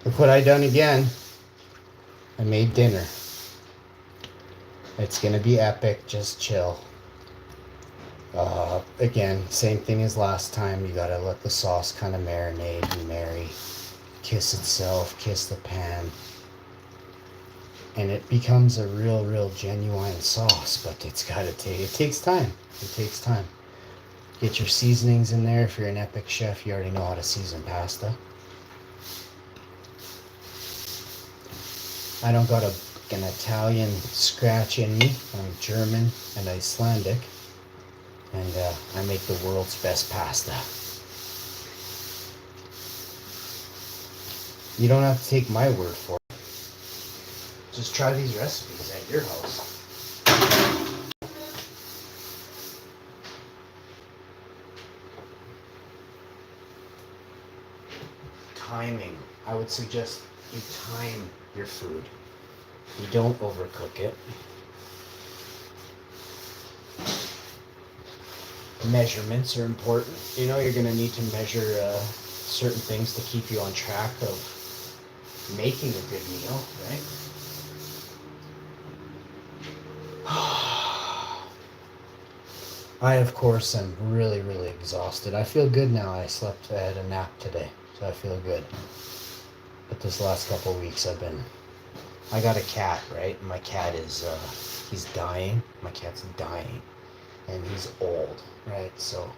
Look what I done again. I made dinner. It's gonna be epic. Just chill. Again, same thing as last time. You gotta let the sauce kind of marinate and marry, kiss itself, kiss the pan, and it becomes a real genuine sauce. But it takes time. It takes time. Get your seasonings in there. If you're an epic chef, you already know how to season pasta. I don't got an Italian scratch in me. I'm German and Icelandic. And I make the world's best pasta. You don't have to take my word for it. Just try these recipes at your house. Timing. I would suggest you time your food. You don't overcook it. Measurements are important. You know, you're going to need to measure certain things to keep you on track of making a good meal, right? I, of course, am really exhausted. I feel good now. I had a nap today, so I feel good. But this last couple of weeks I got a cat, right? My cat is, he's dying. My cat's dying. And he's old, right? So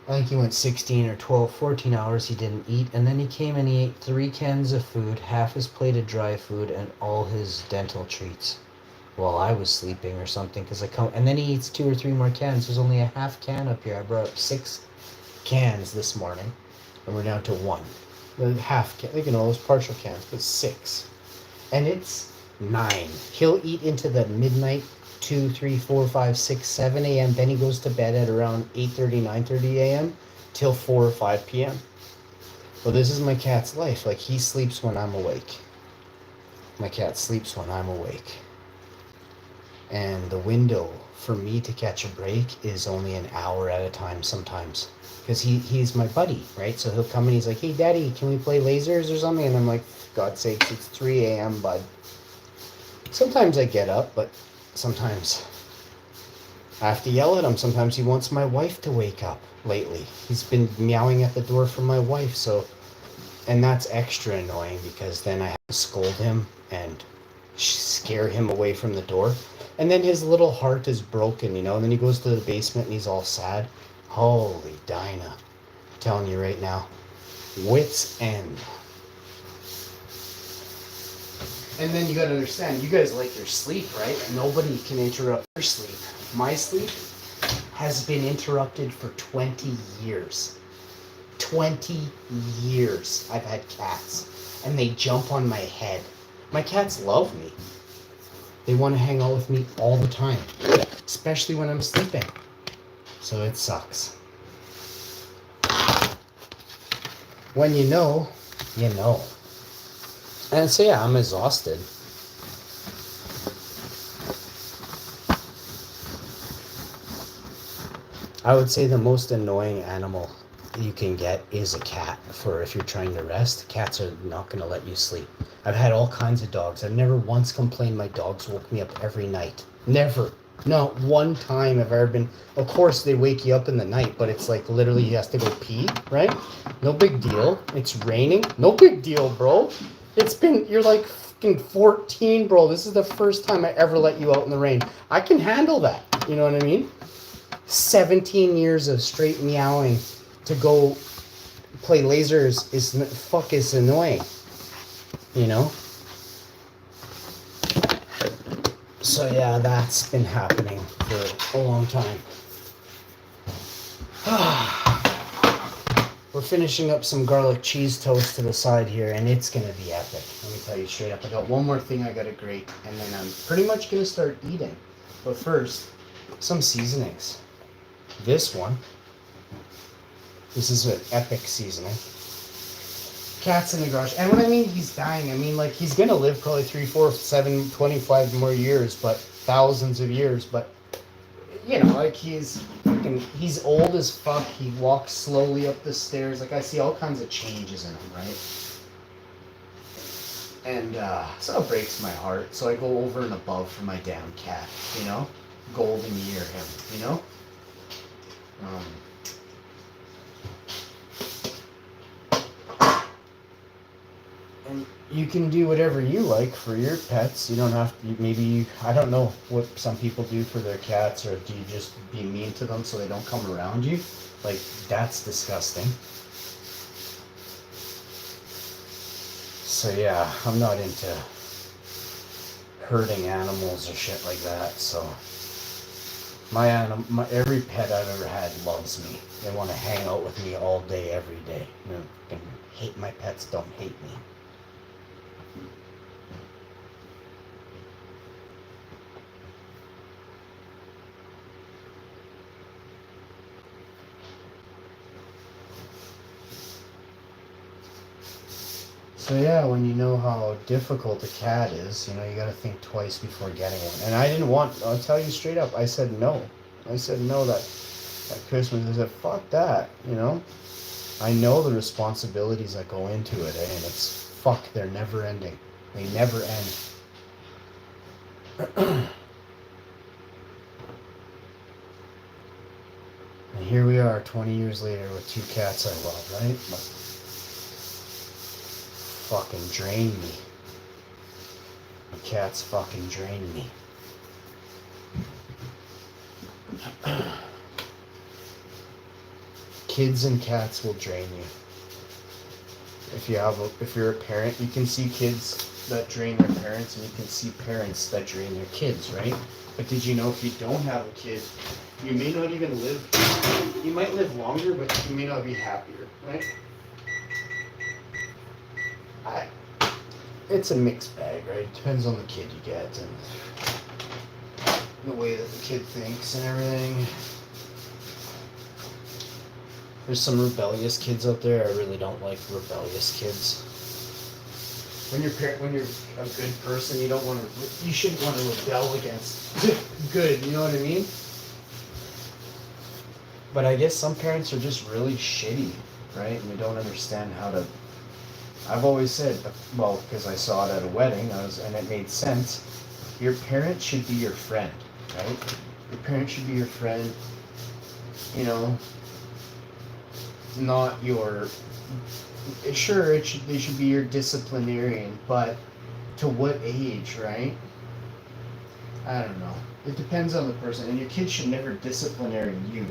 I think he went 16 or 12, 14 hours he didn't eat. And then he came and he ate 3 cans of food, half his plate of dry food, and all his dental treats while I was sleeping or something. And then he eats 2 or 3 more cans. There's only a half can up here. I brought up 6 cans this morning, and we're down to 1. The half can, those partial cans, but 6. And it's 9. He'll eat into the midnight, 2, 3, 4, 5, 6, 7 a.m. Then he goes to bed at around 8:30, 9:30 a.m. till 4 or 5 p.m. Well, this is my cat's life. Like, he sleeps when I'm awake. My cat sleeps when I'm awake. And the window for me to catch a break is only an hour at a time sometimes. Because he's my buddy, right? So he'll come and he's like, hey, Daddy, can we play lasers or something? And I'm like, God's sakes, it's 3 a.m., bud. Sometimes I get up, but sometimes I have to yell at him. Sometimes he wants my wife to wake up lately. He's been meowing at the door for my wife, and that's extra annoying because then I have to scold him and scare him away from the door. And then his little heart is broken, and then he goes to the basement and he's all sad. Holy Dinah. I'm telling you right now, wit's end. And then you gotta understand, you guys like your sleep, right? Nobody can interrupt your sleep. My sleep has been interrupted for 20 years. 20 years I've had cats, and they jump on my head. My cats love me. They want to hang out with me all the time, especially when I'm sleeping. So it sucks. When you know, you know. And so yeah, I'm exhausted. I would say the most annoying animal you can get is a cat for if you're trying to rest. Cats are not going to let you sleep. I've had all kinds of dogs. I've never once complained my dogs woke me up every night. Never. Not one time have I ever been. Of course, they wake you up in the night, but it's like literally he has to go pee, right? No big deal. It's raining. No big deal, bro. You're like fucking 14, bro. This is the first time I ever let you out in the rain. I can handle that. You know what I mean? 17 years of straight meowing to go play lasers is annoying. So yeah, that's been happening for a long time. We're finishing up some garlic cheese toast to the side here, and it's gonna be epic. Let me tell you straight up. I got one more thing I gotta grate, and then I'm pretty much gonna start eating. But first, some seasonings. This is an epic seasoning. Cat's in the garage. And when I mean he's dying, I mean like he's gonna live probably 3, 4, 7, 25 more years, but thousands of years. But like he's old as fuck. He walks slowly up the stairs. Like I see all kinds of changes in him, right? And so it breaks my heart. So I go over and above for my damn cat, you know? Golden year him, you know? And you can do whatever you like for your pets. You don't have to, maybe, I don't know what some people do for their cats, or do you just be mean to them so they don't come around you? Like, that's disgusting. So yeah, I'm not into hurting animals or shit like that. So every pet I've ever had loves me. They want to hang out with me all day, every day. You know, and hate my pets don't hate me. So yeah, when you know how difficult a cat is, you know, you gotta think twice before getting one. And I didn't want, I'll tell you straight up, I said no. I said no that Christmas. I said, fuck that, you know? I know the responsibilities that go into it, and it's, fuck, they're never ending. They never end. And here we are 20 years later with 2 cats I love, right? But fucking drain me. The cats fucking drain me. Kids and cats will drain you. If you're a parent, you can see kids that drain their parents, and you can see parents that drain their kids, right? But did you know if you don't have a kid, you may not even live, you might live longer, but you may not be happier, right? It's a mixed bag, right? It depends on the kid you get and the way that the kid thinks and everything. There's some rebellious kids out there. I really don't like rebellious kids. When you're a good person, you shouldn't want to rebel against good. You know what I mean? But I guess some parents are just really shitty, right? And they don't understand how to. I've always said, well, because I saw it at a wedding, and it made sense. Your parent should be your friend, right? Your parent should be your friend. You know, not your. Sure, they should be your disciplinarian, but to what age, right? I don't know. It depends on the person, and your kids should never disciplinary you.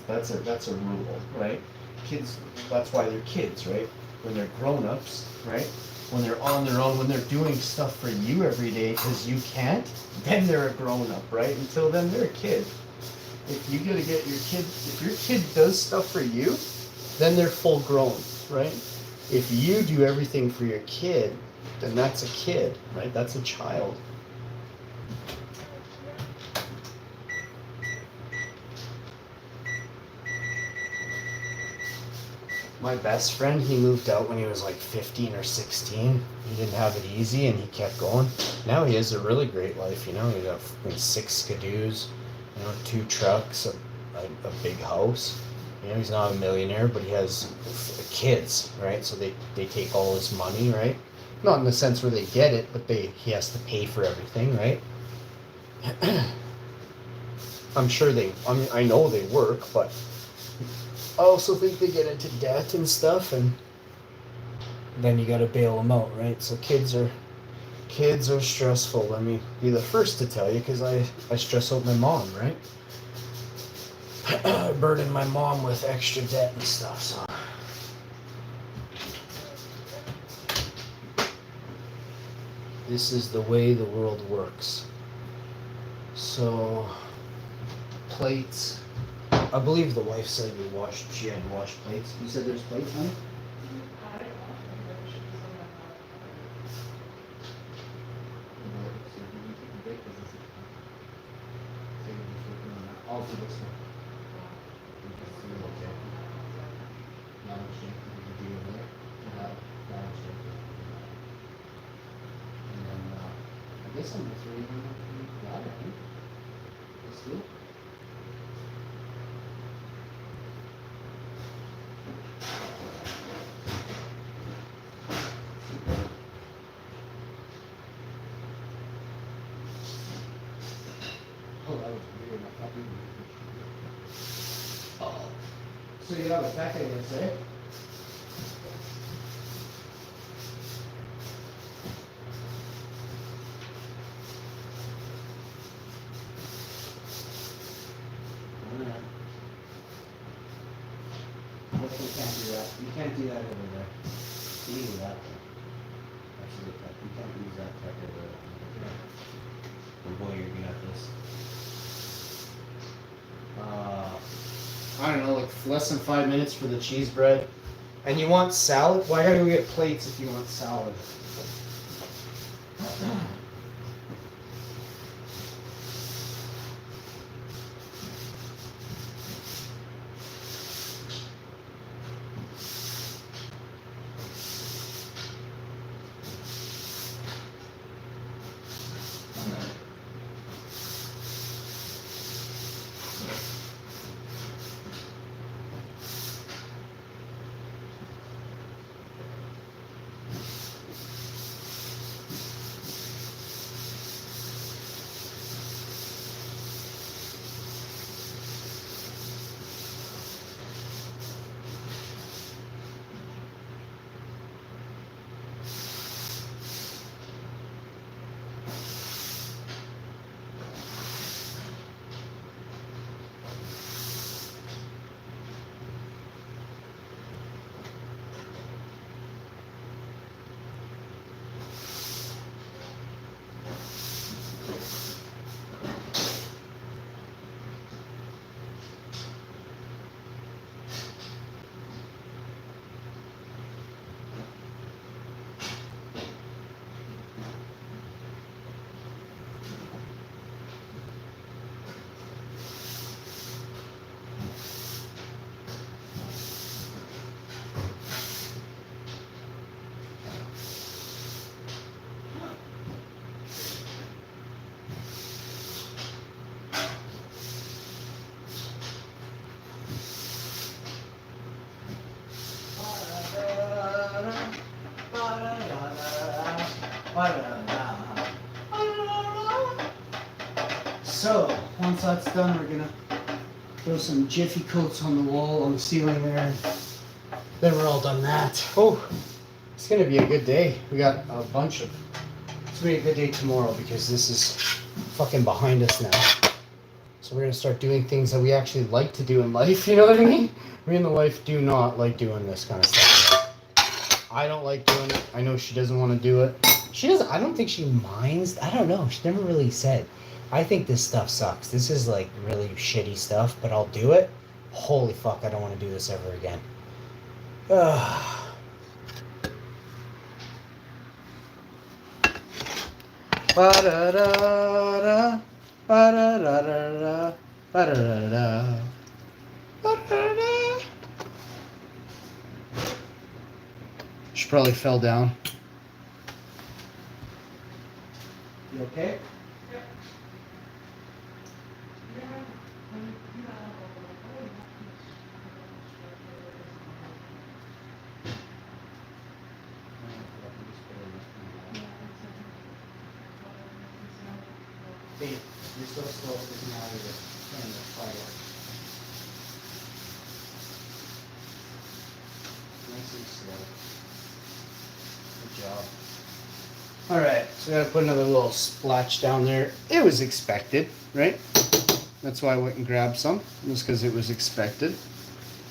That's a rule, right? Kids, that's why they're kids, right? When they're grown-ups, right? When they're on their own, when they're doing stuff for you every day because you can't, then they're a grown-up, right? Until then, they're a kid. If you gotta get your kid, if your kid does stuff for you, then they're full grown, right? If you do everything for your kid, then that's a kid, right? That's a child. My best friend, he moved out when he was like 15 or 16. He didn't have it easy and he kept going. Now he has a really great life, you know. He got 6 Skidoos, 2 trucks, a big house. You know, he's not a millionaire, but he has kids, right? So they take all his money, right? Not in the sense where they get it, but he has to pay for everything, right? I know they work, but I also think they get into debt and stuff, and then you got to bail them out, right? So kids are stressful. Let me be the first to tell you, because I stress out my mom, right? I burden my mom with extra debt and stuff. So this is the way the world works. So plates. I believe the wife said she had washed plates. You said there's plates, honey? I'll do this one. I guess I'm just ready to got it. Let's do it. Oh. So you have a packet, let's say? You can't do that. You can't do that over there. You can do that one. Actually, you can't use that packet over there. Oh boy, you're gonna have this. I don't know, like less than 5 minutes for the cheese bread. And you want salad? Well, I gotta go get plates if you want salad. So, once that's done, we're gonna throw some Jiffy coats on the wall, on the ceiling there. Then we're all done that. Oh, it's gonna be a good day. We got a bunch of, it's gonna be a good day tomorrow because this is fucking behind us now. So we're gonna start doing things that we actually like to do in life, you know what I mean? Me and the wife do not like doing this kind of stuff. I don't like doing it. I know she doesn't want to do it. She doesn't, I don't think she minds. I don't know. She never really said. I think this stuff sucks. This is like really shitty stuff, but I'll do it. Holy fuck, I don't want to do this ever again. Ba-da-da-da, ba-da-da-da-da, ba-da-da-da, ba-da-da-da. She probably fell down. You okay? Hey, you're so slow because now you're turning the fire. Nice and slow. Good job. Alright, so I gotta put another little splotch down there. It was expected, right? That's why I went and grabbed some. Just because it was expected.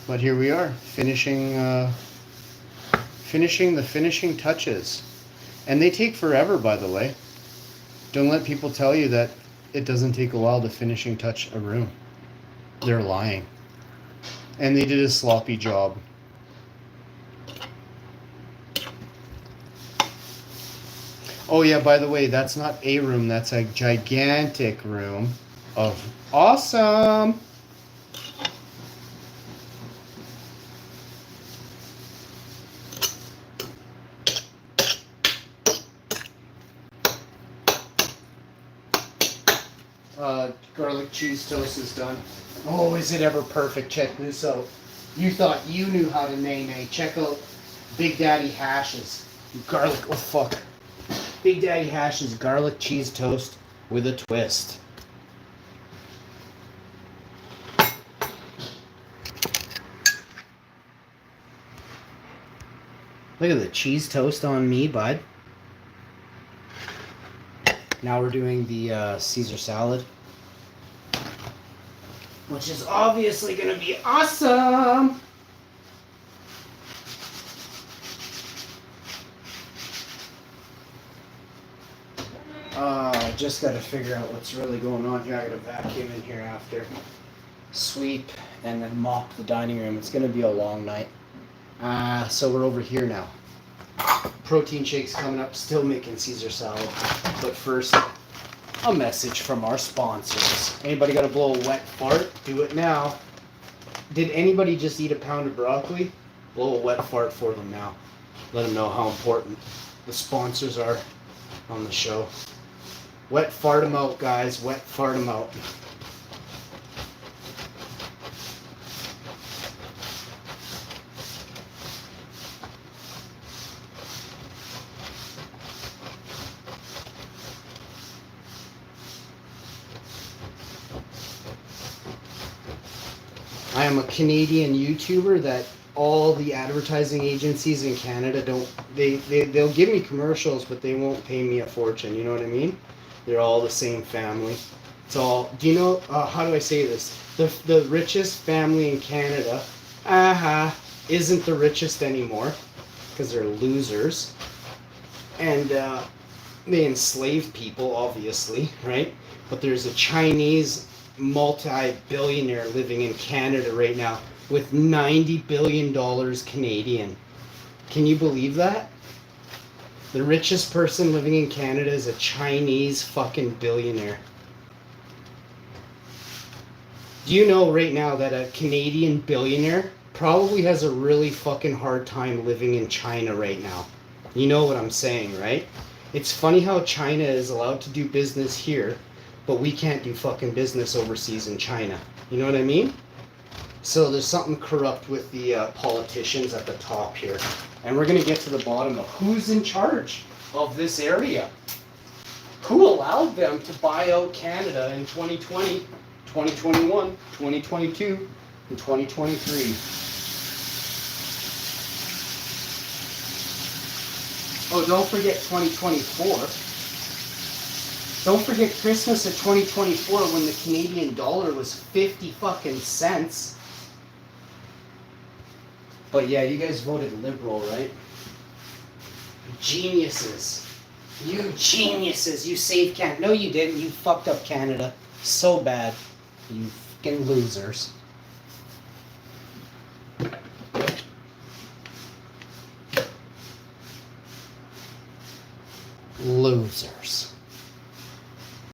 But here we are, finishing the finishing touches. And they take forever, by the way. Don't let people tell you that it doesn't take a while to finishing touch a room. They're lying. And they did a sloppy job. Oh yeah, by the way, that's not a room, that's a gigantic room of awesome. Garlic cheese toast is done. Oh, is it ever perfect? Check this out. You thought you knew how to nay. Check out Big Daddy Hash's garlic. Oh fuck. Big Daddy Hash's garlic cheese toast with a twist. Look at the cheese toast on me, bud. Now we're doing the Caesar salad, which is obviously going to be awesome. I just got to figure out what's really going on here. I got to vacuum in here after, sweep, and then mop the dining room. It's going to be a long night. So we're over here now. Protein shakes coming up, still making Caesar salad. But first, a message from our sponsors. Anybody got to blow a wet fart? Do it now. Did anybody just eat a pound of broccoli? Blow a wet fart for them now. Let them know how important the sponsors are on the show. Wet fart them out, guys. Wet fart them out. I am a Canadian YouTuber that all the advertising agencies in Canada they'll give me commercials, but they won't pay me a fortune. You know what I mean? They're all the same family. It's all, do you know, how do I say this? The richest family in Canada, isn't the richest anymore because they're losers. And they enslave people, obviously, right? But there's a Chinese multi-billionaire living in Canada right now with $90 billion Canadian. Can you believe that? The richest person living in Canada is a Chinese fucking billionaire. Do you know right now that a Canadian billionaire probably has a really fucking hard time living in China right now? You know what I'm saying, right? It's funny how China is allowed to do business here, but we can't do fucking business overseas in China. You know what I mean? So there's something corrupt with the politicians at the top here. And we're going to get to the bottom of who's in charge of this area. Who allowed them to buy out Canada in 2020, 2021, 2022, and 2023? Oh, don't forget 2024. Don't forget Christmas of 2024 when the Canadian dollar was 50 fucking cents. But yeah, you guys voted Liberal, right? Geniuses. You geniuses. You saved Canada. No, you didn't. You fucked up Canada so bad. You fucking losers.